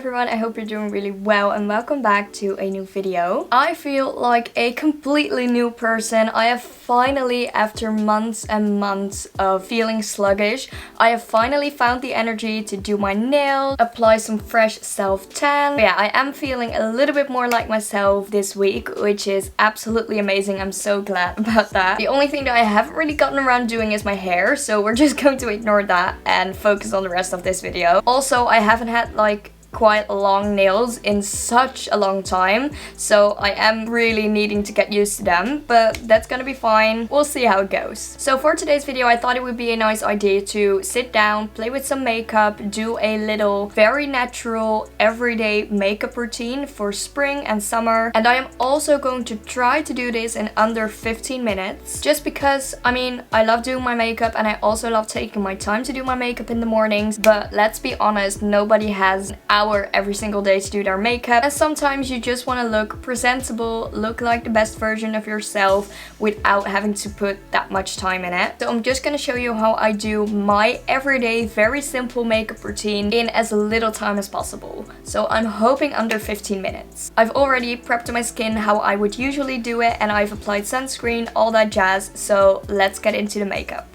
everyone, I hope you're doing really well and welcome back to a new video. I feel like a completely new person. I have finally, after months and months of feeling sluggish, I have finally found the energy to do my nails, apply some fresh self-tan. Yeah, I am feeling a little bit more like myself this week, which is absolutely amazing. I'm so glad about that. The only thing that I haven't really gotten around doing is my hair, so we're just going to ignore that and focus on the rest of this video. Also, I haven't had like quite long nails in such a long time, so I am really needing to get used to them, but that's gonna be fine. We'll see how it goes. So for today's video, I thought it would be a nice idea to sit down, play with some makeup, do a little very natural everyday makeup routine for spring and summer. And I am also going to try to do this in under 15 minutes, just because, I mean, I love doing my makeup and I also love taking my time to do my makeup in the mornings, but let's be honest, nobody has an hour every single day to do their makeup, and sometimes you just want to look presentable, look like the best version of yourself without having to put that much time in it. So I'm just going to show you how I do my everyday very simple makeup routine in as little time as possible. So I'm hoping under 15 minutes. I've already prepped my skin how I would usually do it, and I've applied sunscreen, all that jazz, so let's get into the makeup.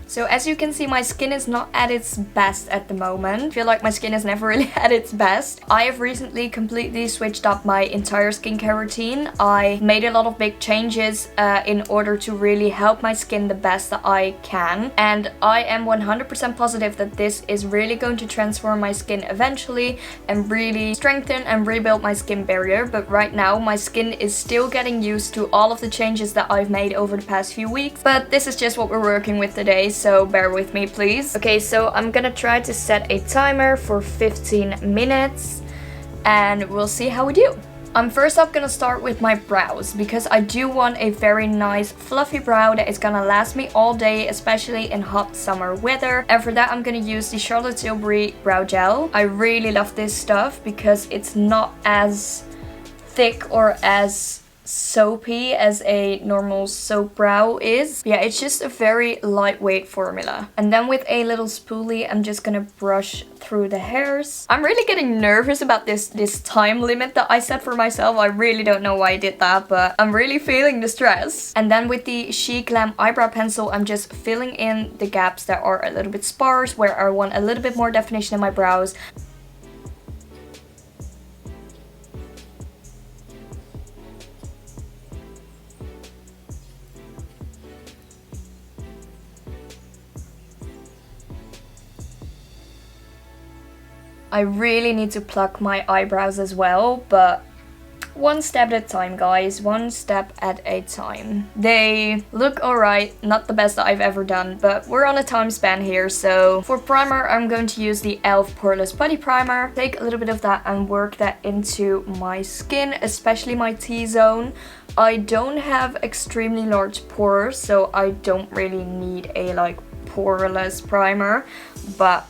So as you can see, my skin is not at its best at the moment. I feel like my skin is never really at its best. I have recently completely switched up my entire skincare routine. I made a lot of big changes in order to really help my skin the best that I can. And I am 100% positive that this is really going to transform my skin eventually and really strengthen and rebuild my skin barrier. But right now, my skin is still getting used to all of the changes that I've made over the past few weeks. But this is just what we're working with today, so bear with me please. Okay, so I'm gonna try to set a timer for 15 minutes and we'll see how we do. I'm first up gonna start with my brows, because I do want a very nice fluffy brow that is gonna last me all day, especially in hot summer weather. And for that I'm gonna use the Charlotte Tilbury brow gel. I really love this stuff because it's not as thick or as soapy as a normal soap brow is. Yeah, it's just a very lightweight formula. And then with a little spoolie, I'm just gonna brush through the hairs. I'm really getting nervous about this time limit that I set for myself. I really don't know why I did that, but I'm really feeling the stress. And then with the Chic Glam eyebrow pencil, I'm just filling in the gaps that are a little bit sparse, where I want a little bit more definition in my brows. I really need to pluck my eyebrows as well, but one step at a time, guys. One step at a time. They look alright, not the best that I've ever done, but we're on a time span here. So for primer, I'm going to use the e.l.f. Poreless Putty Primer. Take a little bit of that and work that into my skin, especially my T-zone. I don't have extremely large pores, so I don't really need a like poreless primer, but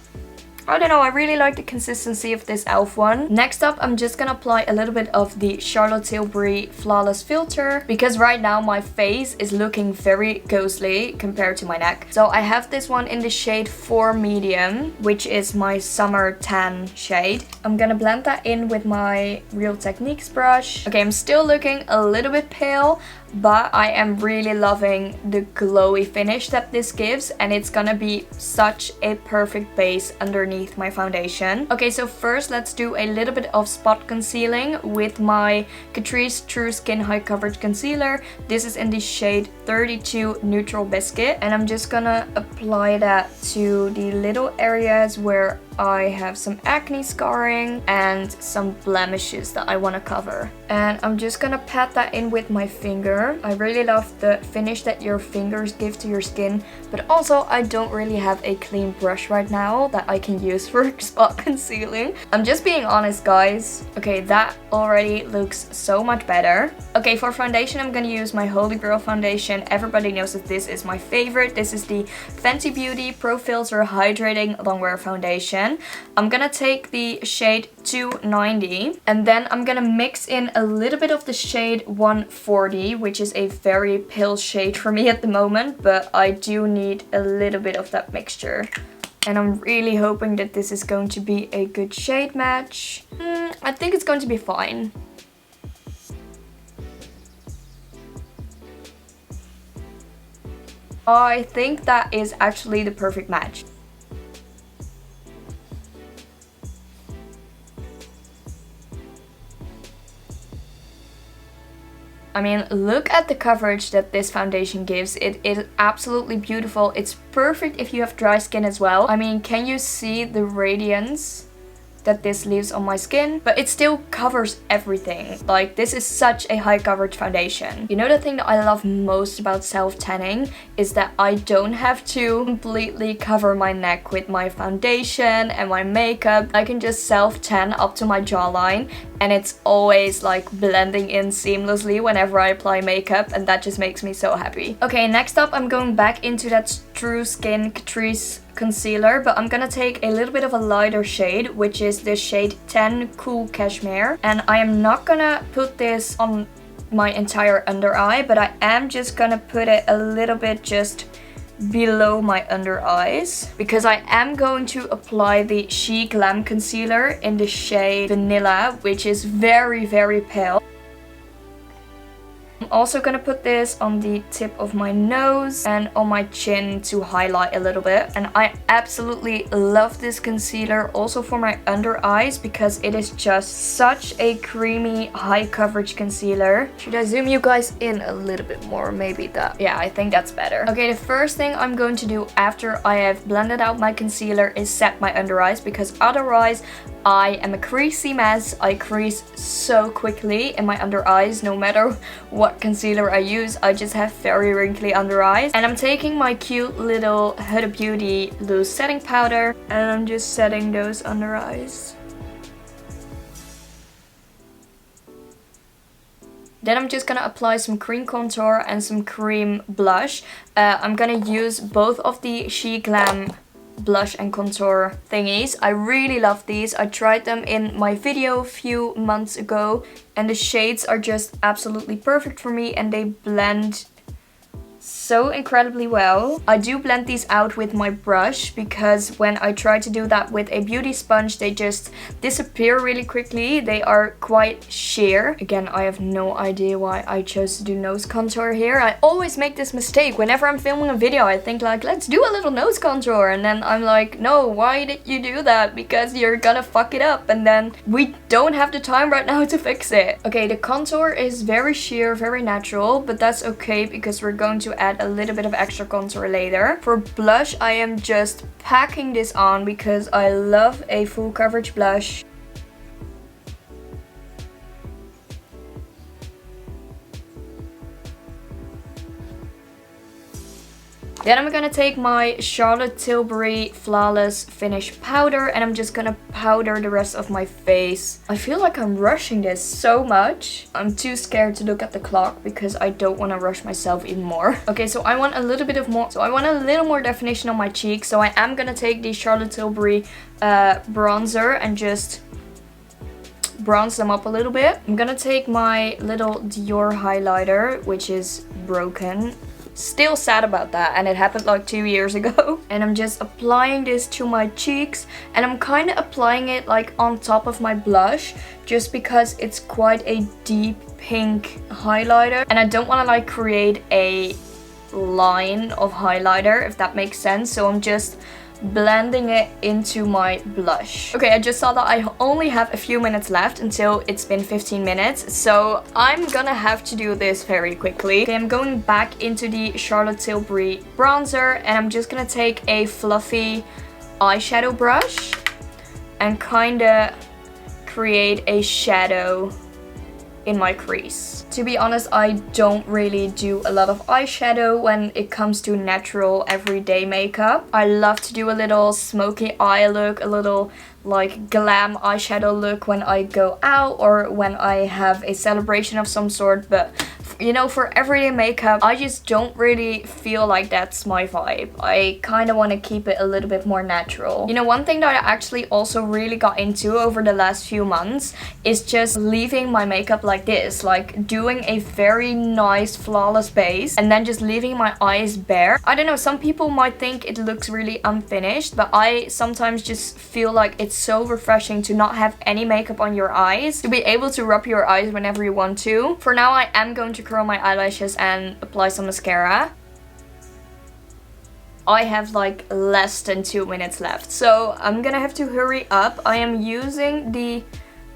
I don't know, I really like the consistency of this e.l.f. one. Next up, I'm just gonna apply a little bit of the Charlotte Tilbury Flawless Filter, because right now my face is looking very ghostly compared to my neck. So I have this one in the shade 4 Medium, which is my summer tan shade. I'm gonna blend that in with my Real Techniques brush. Okay, I'm still looking a little bit pale, but I am really loving the glowy finish that this gives, and it's gonna be such a perfect base underneath my foundation. Okay, so first let's do a little bit of spot concealing with my Catrice True Skin High Coverage Concealer. This is in the shade 32 Neutral Biscuit, and I'm just gonna apply that to the little areas where I have some acne scarring and some blemishes that I want to cover. And I'm just gonna pat that in with my finger. I really love the finish that your fingers give to your skin, but also I don't really have a clean brush right now that I can use for spot concealing. I'm just being honest, guys. Okay, that already looks so much better. Okay, for foundation, I'm gonna use my Holy Grail foundation. Everybody knows that this is my favorite. This is the Fenty Beauty Pro Filter Hydrating Longwear Foundation. I'm gonna take the shade 290 and then I'm gonna mix in a little bit of the shade 140, which is a very pale shade for me at the moment, but I do need a little bit of that mixture. And I'm really hoping that this is going to be a good shade match. I think it's going to be fine. I think that is actually the perfect match. I mean, look at the coverage that this foundation gives. It is absolutely beautiful. It's perfect if you have dry skin as well. I mean, can you see the radiance that this leaves on my skin? But it still covers everything. Like, this is such a high coverage foundation. You know, the thing that I love most about self-tanning is that I don't have to completely cover my neck with my foundation and my makeup. I can just self-tan up to my jawline, and it's always like blending in seamlessly whenever I apply makeup, and that just makes me so happy. Okay, next up I'm going back into that True Skin Catrice concealer, but I'm gonna take a little bit of a lighter shade, which is the shade 10 Cool Cashmere. And I am not gonna put this on my entire under eye, but I am just gonna put it a little bit just below my under eyes, because I am going to apply the She Glam concealer in the shade Vanilla, which is very, very pale. I'm also gonna put this on the tip of my nose and on my chin to highlight a little bit. And I absolutely love this concealer also for my under eyes, because it is just such a creamy, high coverage concealer. Should I zoom you guys in a little bit more? Maybe that. Yeah, I think that's better. Okay, the first thing I'm going to do after I have blended out my concealer is set my under eyes, because otherwise I am a creasy mess. I crease so quickly in my under eyes, no matter what concealer I use. I just have very wrinkly under eyes. And I'm taking my cute little Huda Beauty loose setting powder, and I'm just setting those under eyes. Then I'm just gonna apply some cream contour and some cream blush. I'm gonna use both of the She Glam blush and contour thingies. I really love these. I tried them in my video a few months ago, and the shades are just absolutely perfect for me, and they blend so incredibly well. I do blend these out with my brush, because when I try to do that with a beauty sponge, they just disappear really quickly. They are quite sheer. Again, I have no idea why I chose to do nose contour here. I always make this mistake. Whenever I'm filming a video, I think like, let's do a little nose contour, and then I'm like, no, why did you do that? Because you're gonna fuck it up, and then we don't have the time right now to fix it. Okay, the contour is very sheer, very natural, but that's okay, because we're going to add a little bit of extra contour later. For blush, I am just packing this on because I love a full coverage blush. Then I'm gonna take my Charlotte Tilbury Flawless Finish powder, and I'm just gonna powder the rest of my face. I feel like I'm rushing this so much. I'm too scared to look at the clock because I don't want to rush myself even more. Okay, so I want a little more definition on my cheeks. So I am gonna take the Charlotte Tilbury bronzer and just bronze them up a little bit. I'm gonna take my little Dior highlighter, which is broken. Still sad about that, and it happened like 2 years ago. And I'm just applying this to my cheeks, and I'm kind of applying it like on top of my blush, just because it's quite a deep pink highlighter, and I don't want to like create a line of highlighter, if that makes sense. So I'm just blending it into my blush. Okay, I just saw that I only have a few minutes left until it's been 15 minutes, so I'm gonna have to do this very quickly. Okay, I'm going back into the Charlotte Tilbury bronzer, and I'm just gonna take a fluffy eyeshadow brush and kinda create a shadow in my crease. To be honest, I don't really do a lot of eyeshadow when it comes to natural everyday makeup. I love to do a little smoky eye look, a little like glam eyeshadow look when I go out or when I have a celebration of some sort, but you know, for everyday makeup, I just don't really feel like that's my vibe. I kind of want to keep it a little bit more natural. You know, one thing that I actually also really got into over the last few months is just leaving my makeup like this, like doing a very nice flawless base and then just leaving my eyes bare. I don't know, some people might think it looks really unfinished, but I sometimes just feel like it's so refreshing to not have any makeup on your eyes, to be able to rub your eyes whenever you want to. For now, I am going to curl my eyelashes and apply some mascara. I have like less than 2 minutes left, so I'm gonna have to hurry up. I am using the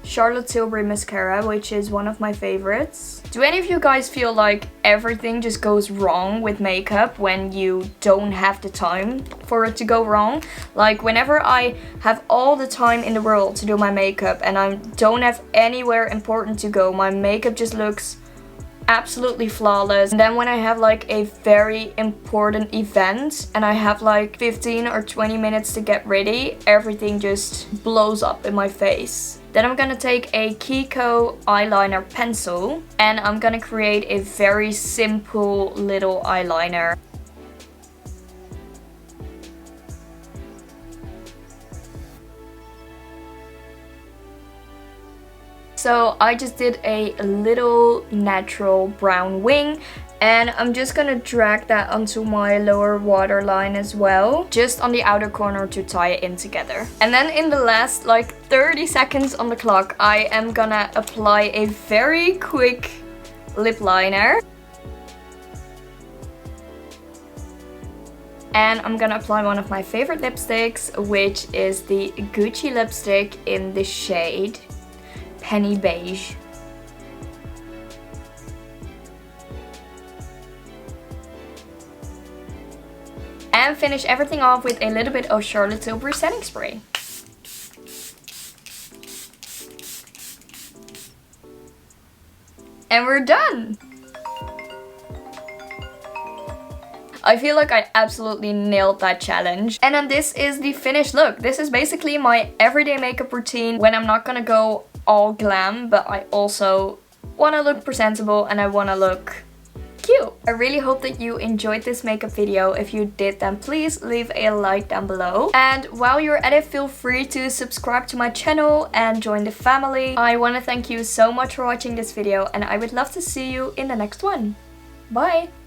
Charlotte Tilbury mascara, which is one of my favorites. Do any of you guys feel like everything just goes wrong with makeup when you don't have the time for it to go wrong? Like whenever I have all the time in the world to do my makeup and I don't have anywhere important to go, my makeup just looks absolutely flawless. And then when I have like a very important event and I have like 15 or 20 minutes to get ready, everything just blows up in my face. Then I'm gonna take a Kiko eyeliner pencil and I'm gonna create a very simple little eyeliner. So I just did a little natural brown wing and I'm just gonna drag that onto my lower waterline as well, just on the outer corner to tie it in together. And then in the last like 30 seconds on the clock, I am gonna apply a very quick lip liner. And I'm gonna apply one of my favorite lipsticks, which is the Gucci lipstick in the shade Penny Beige. And finish everything off with a little bit of Charlotte Tilbury setting spray. And we're done! I feel like I absolutely nailed that challenge. And then this is the finished look. This is basically my everyday makeup routine when I'm not gonna go all glam, but I also want to look presentable and I want to look cute. I really hope that you enjoyed this makeup video. If you did, then please leave a like down below. And while you're at it, feel free to subscribe to my channel and join the family. I want to thank you so much for watching this video and I would love to see you in the next one. Bye!